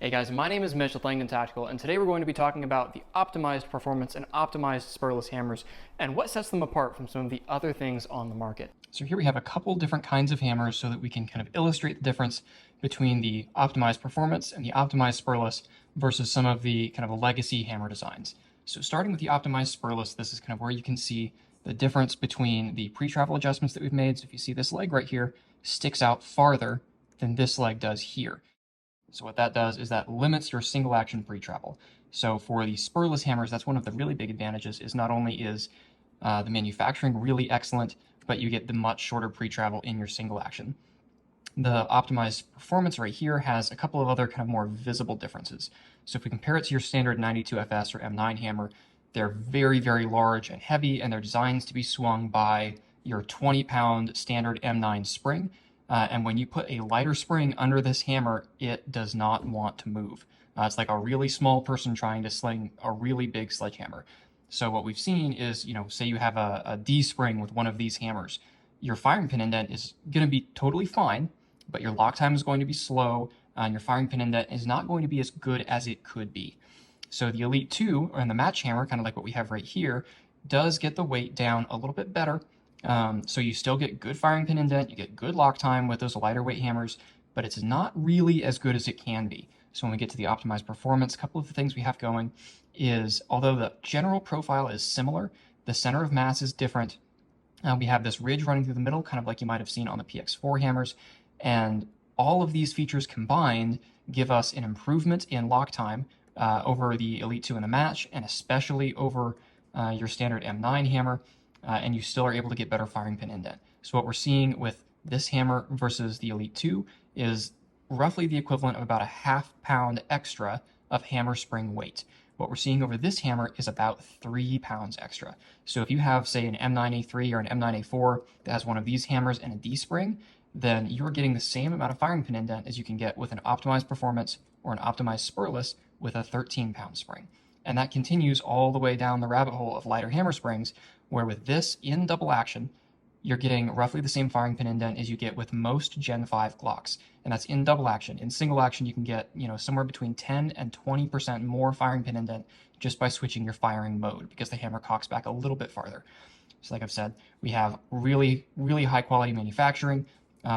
Hey guys, my name is Mitch with Langdon Tactical, and today we're going to be talking about the optimized performance and optimized spurless hammers and what sets them apart from some of the other things on the market. So here we have a couple different kinds of hammers so that we can kind of illustrate the difference between the optimized performance and the optimized spurless versus some of the kind of legacy hammer designs. So starting with the optimized spurless, this is kind of where you can see the difference between the pre-travel adjustments that we've made. So if you see this leg right here sticks out farther than this leg does here. So what that does is that limits your single action pre-travel. So for the spurless hammers, that's one of the really big advantages, is not only is the manufacturing really excellent, but you get the much shorter pre-travel in your single action. The optimized performance right here has a couple of other kind of more visible differences. So if we compare it to your standard 92FS or M9 hammer, they're very, very large and heavy, and they're designed to be swung by your 20-pound standard M9 spring. And when you put a lighter spring under this hammer, it does not want to move. It's like a really small person trying to sling a really big sledgehammer. So what we've seen is, say you have a D spring with one of these hammers, your firing pin indent is going to be totally fine, but your lock time is going to be slow, and your firing pin indent is not going to be as good as it could be. So the Elite 2, and the match hammer, kind of like what we have right here, does get the weight down a little bit better. So you still get good firing pin indent, you get good lock time with those lighter weight hammers, but it's not really as good as it can be. So when we get to the optimized performance, a couple of the things we have going is, although the general profile is similar, the center of mass is different. We have this ridge running through the middle, kind of like you might have seen on the PX4 hammers, and all of these features combined give us an improvement in lock time over the Elite 2 in the match, and especially over your standard M9 hammer. And you still are able to get better firing pin indent. So what we're seeing with this hammer versus the Elite 2 is roughly the equivalent of about a ½ pound extra of hammer spring weight. What we're seeing over this hammer is about 3 pounds extra. So if you have, say, an M9A3 or an M9A4 that has one of these hammers and a D spring, then you're getting the same amount of firing pin indent as you can get with an optimized performance or an optimized spurless with a 13-pound spring. And that continues all the way down the rabbit hole of lighter hammer springs, where with this in double action, you're getting roughly the same firing pin indent as you get with most Gen 5 Glocks. And that's in double action. In single action, you can get, somewhere between 10 and 20% more firing pin indent just by switching your firing mode, because the hammer cocks back a little bit farther. So like I've said, we have really, really high quality manufacturing.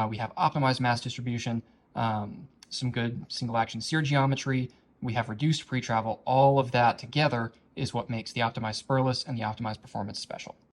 We have optimized mass distribution, some good single action sear geometry. We have reduced pre-travel. All of that together is what makes the optimized spurless and the optimized performance special.